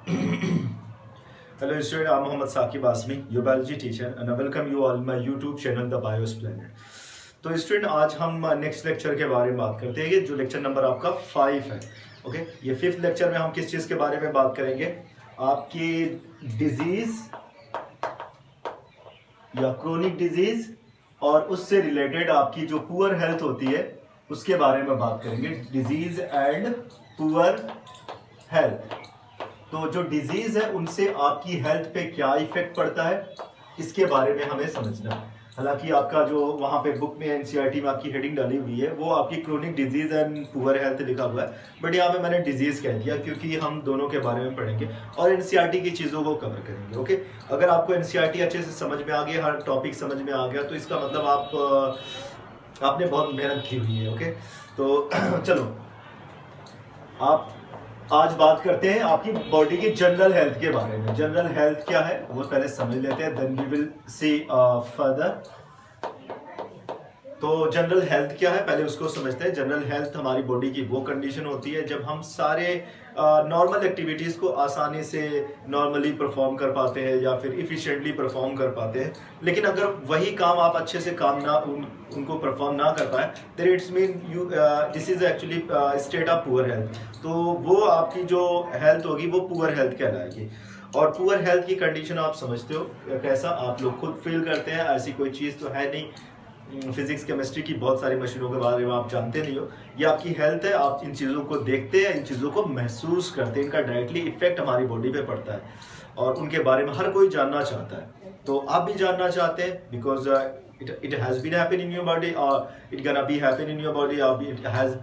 Hello student, I'm Mohammad Saqib Asmi, your biology teacher, and I welcome you all my YouTube channel The Bios Planet. तो student आज हम next lecture के बारे में बात करते हैं, ये जो लेक्चर नंबर आपका 5 है. ओके, ये 5th लेक्चर में हम किस चीज़ के बारे में बात करेंगे? आपकी डिजीज या क्रोनिक डिजीज और उससे रिलेटेड आपकी जो पुअर हेल्थ होती है उसके बारे में बात करेंगे. Disease and poor health. तो जो डिजीज है उनसे आपकी हेल्थ पे क्या इफेक्ट पड़ता है इसके बारे में हमें समझना है. हालांकि आपका जो वहाँ पे बुक में एनसीईआरटी में आपकी हेडिंग डाली हुई है वो आपकी chronic disease and poor health लिखा हुआ है, बट यहाँ पे मैंने डिजीज कह दिया क्योंकि हम दोनों के बारे में पढ़ेंगे और एनसीईआरटी की चीज़ों को कवर करेंगे. ओके, अगर आपको एनसीईआरटी अच्छे से समझ में आ गया, हर टॉपिक समझ में आ गया, तो इसका मतलब आपने बहुत मेहनत की हुई है. ओके, तो चलो आप आज बात करते हैं आपकी बॉडी की जनरल हेल्थ के बारे में. जनरल हेल्थ क्या है वो पहले समझ लेते हैं, then we will see further. तो जनरल हेल्थ क्या है पहले उसको समझते हैं. जनरल हेल्थ हमारी बॉडी की वो कंडीशन होती है जब हम सारे नॉर्मल एक्टिविटीज़ को आसानी से नॉर्मली परफॉर्म कर पाते हैं या फिर इफ़िशिएंटली परफॉर्म कर पाते हैं, लेकिन अगर वही काम आप अच्छे से काम ना उनको परफॉर्म ना कर पाए, then it's mean you this is actually state of poor health. तो वो आपकी जो हेल्थ होगी वो पुअर हेल्थ कहलाएगी. और पुअर हेल्थ की कंडीशन आप समझते हो कैसा, आप लोग खुद फील करते हैं, ऐसी कोई चीज़ तो है नहीं. फिजिक्स केमिस्ट्री की बहुत सारी मशीनों के बारे में आप जानते नहीं हो. ये आपकी हेल्थ है, आप इन चीज़ों को देखते हैं, इन चीज़ों को महसूस करते हैं, इनका डायरेक्टली इफेक्ट हमारी बॉडी पे पड़ता है और उनके बारे में हर कोई जानना चाहता है. तो आप भी जानना चाहते हैं because it has been happening in your body or it gonna be happen in your body or it has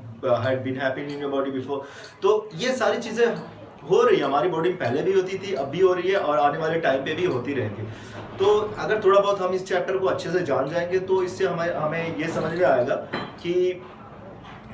had been happening in your body before. तो ये सारी चीज़ें हो रही है हमारी बॉडी में, पहले भी होती थी, अब भी हो रही है और आने वाले टाइम पे भी होती रहेगी. तो अगर थोड़ा बहुत हम इस चैप्टर को अच्छे से जान जाएंगे तो इससे हमें ये समझ में आएगा कि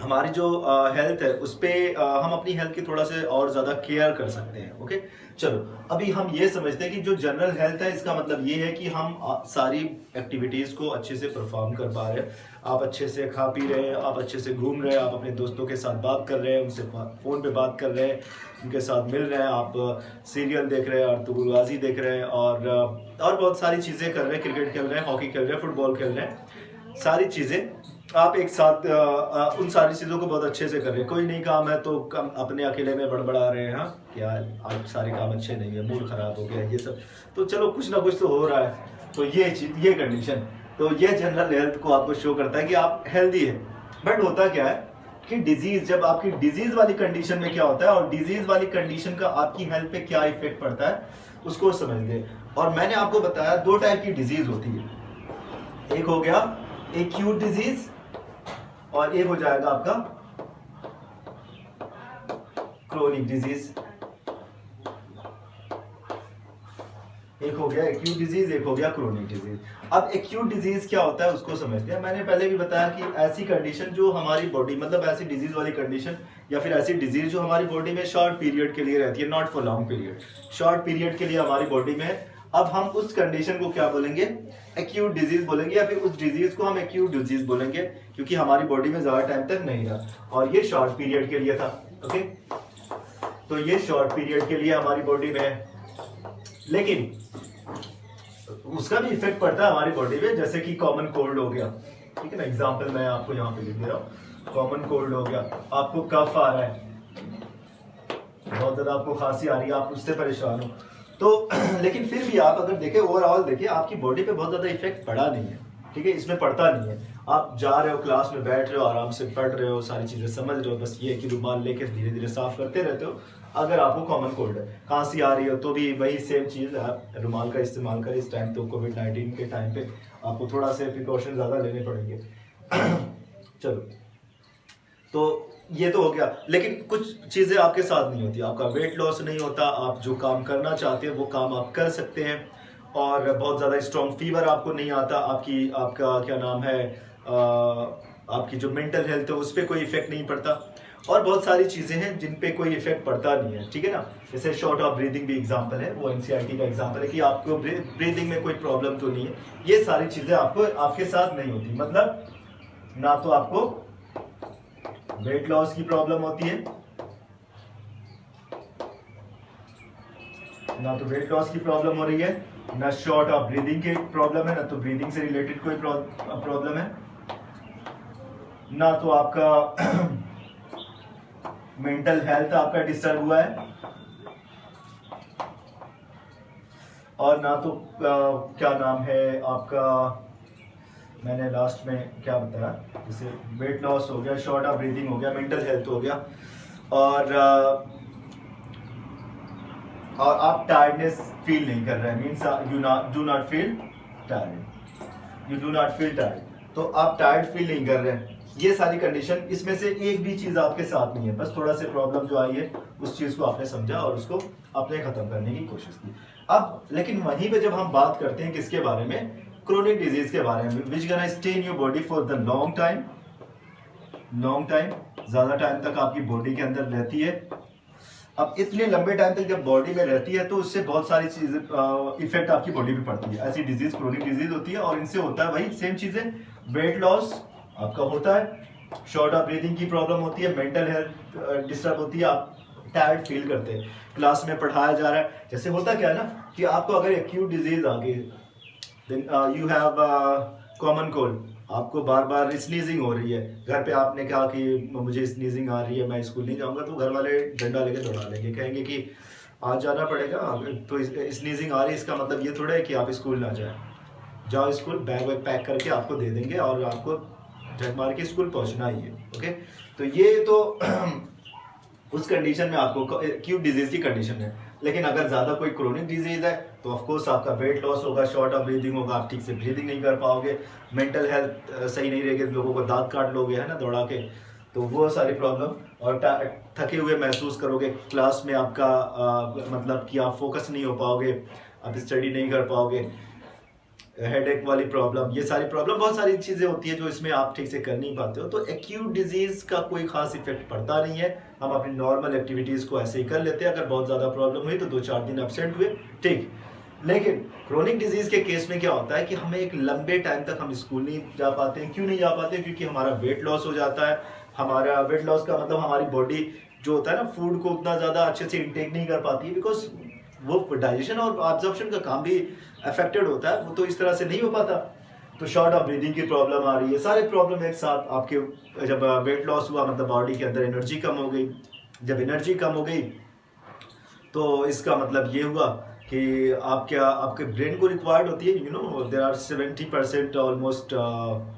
हमारी जो हेल्थ है उस पर हम अपनी हेल्थ की थोड़ा से और ज़्यादा केयर कर सकते हैं. ओके, चलो अभी हम ये समझते हैं कि जो जनरल हेल्थ है इसका मतलब ये है कि हम सारी एक्टिविटीज़ को अच्छे से परफॉर्म कर पा रहे हैं. आप अच्छे से खा पी रहे हैं, आप अच्छे से घूम रहे हैं, आप अपने दोस्तों के साथ बात कर रहे हैं, उनसे फ़ोन पे बात कर रहे हैं, उनके साथ मिल रहे हैं, आप सीरियल देख रहे हैं, अर्तुगरुबाजी देख रहे हैं और बहुत सारी चीज़ें कर रहे हैं. क्रिकेट खेल रहे हैं, हॉकी खेल रहे हैं, फुटबॉल खेल रहे हैं, सारी चीज़ें आप एक साथ उन सारी चीज़ों को बहुत अच्छे से कर रहे हैं. कोई नहीं काम है तो कम अपने अकेले में बड़बड़ा रहे हैं, हाँ क्या आज सारे काम अच्छे नहीं है, मूड ख़राब हो गया, ये सब. तो चलो कुछ ना कुछ तो हो रहा है. तो ये कंडीशन, तो ये जनरल हेल्थ को आपको शो करता है कि आप हेल्दी है. बट होता क्या है कि डिजीज़, जब आपकी डिजीज़ वाली कंडीशन में क्या होता है और डिजीज़ वाली कंडीशन का आपकी हेल्थ पे क्या इफेक्ट पड़ता है उसको समझते हैं. और मैंने आपको बताया 2 टाइप की डिजीज़ होती है. एक हो गया एक्यूट डिजीज और एक हो जाएगा आपका क्रोनिक डिजीज. एक हो गया एक्यूट डिजीज, एक हो गया क्रोनिक डिजीज. अब एक्यूट डिजीज क्या होता है उसको समझते हैं. मैंने पहले भी बताया कि ऐसी कंडीशन जो हमारी बॉडी, मतलब ऐसी डिजीज वाली कंडीशन या फिर ऐसी डिजीज जो हमारी बॉडी में शॉर्ट पीरियड के लिए रहती है, not for long period, short period के लिए हमारी बॉडी में. अब हम उस कंडीशन को क्या बोलेंगे, एक्यूट डिजीज बोलेंगे, या फिर उस डिजीज को हम एक्यूट डिजीज बोलेंगे क्योंकि हमारी बॉडी में ज्यादा टाइम तक नहीं रहा और ये शॉर्ट पीरियड के लिए था. ओके, तो ये शॉर्ट पीरियड के लिए हमारी बॉडी में है, लेकिन उसका भी इफेक्ट पड़ता है हमारी बॉडी में. जैसे कि कॉमन कोल्ड हो गया, ठीक है ना, एग्जाम्पल मैं आपको यहाँ पे लिख दे रहा हूँ. कॉमन कोल्ड हो गया, आपको कफ आ रहा है, बहुत ज्यादा आपको खांसी आ रही है, आप उससे परेशान हो तो लेकिन फिर भी आप अगर देखें, ओवरऑल देखें, आपकी बॉडी पे बहुत ज़्यादा इफेक्ट पड़ा नहीं है. ठीक है, इसमें पड़ता नहीं है. आप जा रहे हो, क्लास में बैठ रहे हो, आराम से पढ़ रहे हो, सारी चीज़ें समझ रहे हो, बस ये है कि रुमाल लेके धीरे धीरे साफ करते रहते हो. अगर आपको कॉमन कोल्ड है, खांसी आ रही हो तो भी वही सेम चीज़, आप रुमाल का इस्तेमाल करें. इस टाइम तो कोविड-19 के टाइम पे आपको थोड़ा से प्रिकॉशन ज़्यादा लेने पड़ेंगे. चलो, तो ये तो हो गया, लेकिन कुछ चीज़ें आपके साथ नहीं होती. आपका वेट लॉस नहीं होता, आप जो काम करना चाहते हैं वो काम आप कर सकते हैं और बहुत ज़्यादा स्ट्रॉन्ग फीवर आपको नहीं आता. आपका क्या नाम है, आपकी जो मेंटल हेल्थ है उस पर कोई इफेक्ट नहीं पड़ता और बहुत सारी चीज़ें हैं जिन पे कोई इफेक्ट पड़ता नहीं है. ठीक है ना, जैसे शॉर्ट ऑफ ब्रीदिंग भी एग्जांपल है, वो एनसीईआरटी का एग्जांपल है कि आपको ब्रीदिंग में कोई प्रॉब्लम तो नहीं है. ये सारी चीज़ें आपके साथ नहीं होती. मतलब ना तो आपको वेट लॉस की प्रॉब्लम होती है, ना तो वेट लॉस की प्रॉब्लम हो रही है, ना शॉर्ट ऑफ ब्रीदिंग की प्रॉब्लम है, ना तो ब्रीदिंग से रिलेटेड कोई प्रॉब्लम है, ना तो आपका मेंटल हेल्थ आपका डिस्टर्ब हुआ है, और ना तो क्या नाम है आपका, मैंने लास्ट में क्या बताया, जैसे वेट लॉस हो गया, शॉर्ट ऑफ ब्रीदिंग हो गया, मेंटल हेल्थ हो गया, और आप टायर्डनेस फील नहीं कर रहे हैं, means you do not feel tired, you do not feel tired, तो आप टायर्ड फील नहीं कर रहे हैं। ये सारी कंडीशन, इसमें से एक भी चीज आपके साथ नहीं है, बस थोड़ा सा प्रॉब्लम जो आई है उस चीज को आपने समझा और उसको आपने खत्म करने की कोशिश की। अब लेकिन वहीं पे जब हम बात करते हैं किसके बारे में, क्रोनिक डिजीज के बारे में, which gonna stay in your body for the long time, ज्यादा टाइम तक आपकी बॉडी के अंदर रहती है। अब इतने लंबे टाइम तक जब बॉडी में रहती है तो उससे बहुत सारी चीजें इफेक्ट आपकी बॉडी पे पड़ती है। ऐसी डिजीज क्रोनिक डिजीज होती है और इनसे होता है वही सेम चीजें, वेट लॉस आपका होता है, शॉर्ट ऑफ ब्रीथिंग की प्रॉब्लम होती है, मेंटल हेल्थ डिस्टर्ब होती है, आप टायर्ड फील करते हैं, क्लास में पढ़ाया जा रहा है, जैसे होता क्या है ना कि आपको अगर एक्यूट डिजीज आ गई, then you have common cold, आपको बार बार स्नीजिंग हो रही है, घर पे आपने कहा कि मुझे स्नीजिंग आ रही है, मैं स्कूल नहीं जाऊंगा, तो घर वाले डंडा लेके दौड़ा लेंगे, कहेंगे कि आज जाना पड़ेगा, तो स्नीजिंग आ रही है इसका मतलब ये थोड़ा है कि आप स्कूल ना जाए, जाओ स्कूल, बैग वैग पैक करके आपको दे देंगे और आपको झक मार के स्कूल पहुंचना ही है। ओके, तो ये तो उस कंडीशन में आपको एक्यूट डिजीज की कंडीशन है। लेकिन अगर ज्यादा कोई क्रोनिक डिजीज है तो ऑफ कोर्स आपका वेट लॉस होगा, शॉर्ट ऑफ ब्रीदिंग होगा, आप ठीक से ब्रीदिंग नहीं कर पाओगे, मेंटल हेल्थ सही नहीं रहेगी, लोगों को दांत काट लोगे है ना दौड़ा के, तो वो सारी प्रॉब्लम, और थके हुए महसूस करोगे, क्लास में आपका मतलब कि आप फोकस नहीं हो पाओगे, आप स्टडी नहीं कर पाओगे, हेडेक वाली प्रॉब्लम, ये सारी प्रॉब्लम, बहुत सारी चीज़ें होती है जो इसमें आप ठीक से कर नहीं पाते हो। तो एक्यूट डिजीज का कोई खास इफेक्ट पड़ता नहीं है, हम अपनी नॉर्मल एक्टिविटीज़ को ऐसे ही कर लेते हैं, अगर बहुत ज़्यादा प्रॉब्लम हुई तो 2-4 दिन एब्सेंट हुए, ठीक। लेकिन क्रोनिक डिजीज के केस में क्या होता है कि हमें एक लंबे टाइम तक हम स्कूल नहीं जा पाते हैं। क्यों नहीं जा पाते? क्योंकि हमारा वेट लॉस हो जाता है। हमारा वेट लॉस का मतलब हमारी बॉडी जो होता है ना, फूड को उतना ज़्यादा अच्छे से इंटेक नहीं कर पाती है, बिकॉज वो डाइजेशन और ऑब्जॉर्प्शन का काम भी अफेक्टेड होता है, वो तो इस तरह से नहीं हो पाता। तो शॉर्ट ऑफ ब्रीदिंग की प्रॉब्लम आ रही है, सारे प्रॉब्लम एक साथ आपके, जब वेट लॉस हुआ मतलब बॉडी के अंदर एनर्जी कम हो गई, जब एनर्जी कम हो गई तो इसका मतलब ये हुआ कि आपके ब्रेन को रिक्वायर्ड होती है, you know there are 70% almost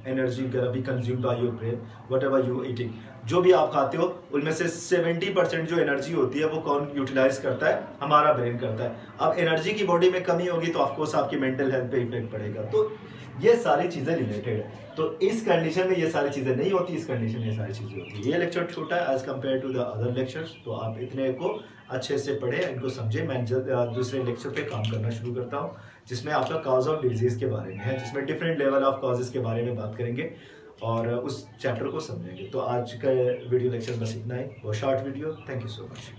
energy gonna be consumed by your brain, whatever you eating, जो भी आप खाते हो उनमें से 70% जो एनर्जी होती है वो कौन यूटिलाइज करता है? हमारा ब्रेन करता है। अब एनर्जी की बॉडी में कमी होगी तो ऑफकोर्स आपकी मेंटल हेल्थ पे इफेक्ट पड़ेगा। तो ये सारी चीज़ें रिलेटेड है। तो इस कंडीशन में ये सारी चीज़ें नहीं होती, इस कंडीशन में ये सारी चीज़ें होती है। ये लेक्चर छोटा है as compare to the other lectures, तो आप इतने को अच्छे से पढ़े, इनको समझे। मैं दूसरे लेक्चर पे काम करना शुरू करता हूँ जिसमें आपका कॉज ऑफ डिजीज़ के बारे में है, जिसमें डिफरेंट लेवल ऑफ कॉजेज़ के बारे में बात करेंगे और उस चैप्टर को समझेंगे। तो आज का वीडियो लेक्चर बस इतना ही, वो short video. Thank you so much.